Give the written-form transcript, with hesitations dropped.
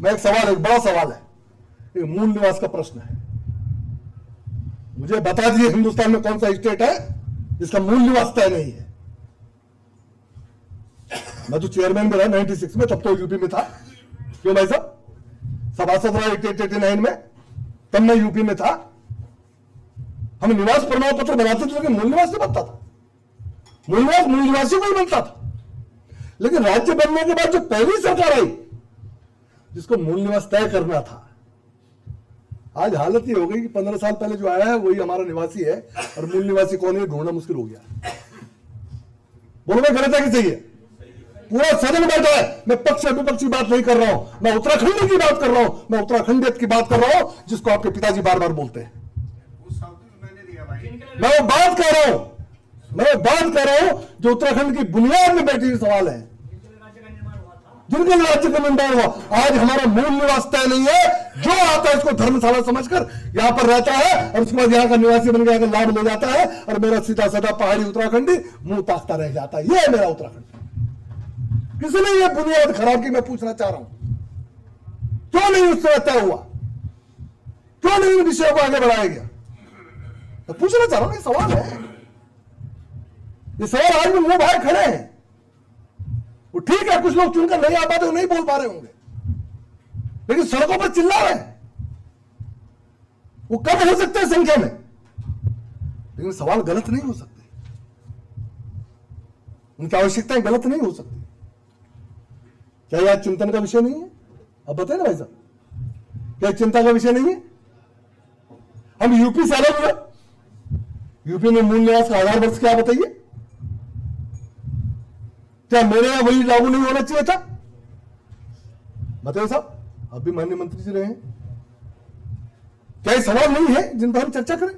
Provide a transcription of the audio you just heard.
मैं एक बड़ा सवाल है, एक मूल निवास का प्रश्न है। मुझे बता दिए हिंदुस्तान में कौन सा स्टेट है जिसका मूल निवास तय नहीं है। मैं तो चेयरमैन में रहा 96 में, तब तो यूपी में था। क्यों भाई साहब, सभासद रहा 88-89 में, तब मैं यूपी में था। हम निवास प्रमाण पत्र बनाते थे लेकिन मूल निवास नहीं बनता था। मूल निवासी को ही बनता था। लेकिन राज्य बनने के बाद जो पहली सरकार आई जिसको मूल निवास तय करना था, आज हालत ये हो गई कि 15 साल पहले जो आया है वही हमारा निवासी है और मूल निवासी कौन है ढूंढना मुश्किल हो गया। बोलो मैं गलत है कि सही है? पूरा सदन बैठा है, मैं पक्ष विपक्ष की बात नहीं कर रहा हूं, मैं उत्तराखंड की बात कर रहा हूं, मैं उत्तराखंडियत की बात कर रहा हूं जिसको आपके पिताजी बार बार बोलते हैं। मैं वो बात कर रहा हूं जो उत्तराखंड की बुनियाद में बैठी हुई सवाल है, जिनके राज्य का निर्माण हुआ। आज हमारा मूल निवास तय नहीं है। जो आता है इसको धर्मशाला समझकर यहां पर रहता है और उसके बाद यहां का निवासी बन गया लाभ ले जाता है और मेरा सीधा साधा पहाड़ी उत्तराखंडी मुंह ताकता रह जाता है। यह है मेरा उत्तराखंड। किसने ये बुनियाद खराब की, मैं पूछना चाह रहा हूं। क्यों नहीं उससे तय हुआ? क्यों नहीं विषय को आगे बढ़ाया गया? तो पूछना चाह रहा हूं, ये सवाल है। ये सवाल आज भी मुंह बाहर खड़े हैं। वो ठीक है, कुछ लोग चुनकर नहीं आ पाते, नहीं बोल पा रहे होंगे, लेकिन सड़कों पर चिल्ला रहे हैं। वो कम हो सकते हैं संख्या में, लेकिन सवाल गलत नहीं हो सकते, उनकी आवश्यकताएं गलत नहीं हो सकती। क्या यह चिंतन का विषय नहीं है? अब बताए ना भाई साहब, क्या चिंता का विषय नहीं है? हम यूपी से अलग हुए। यूपी में मूल निवास का आधार वर्ष क्या बताइए? क्या मेरे यहां वही लागू नहीं होना चाहिए था? बताइए साहब, अब भी माननीय मंत्री जी रहे हैं। क्या ये सवाल नहीं है जिन पर हम चर्चा करें?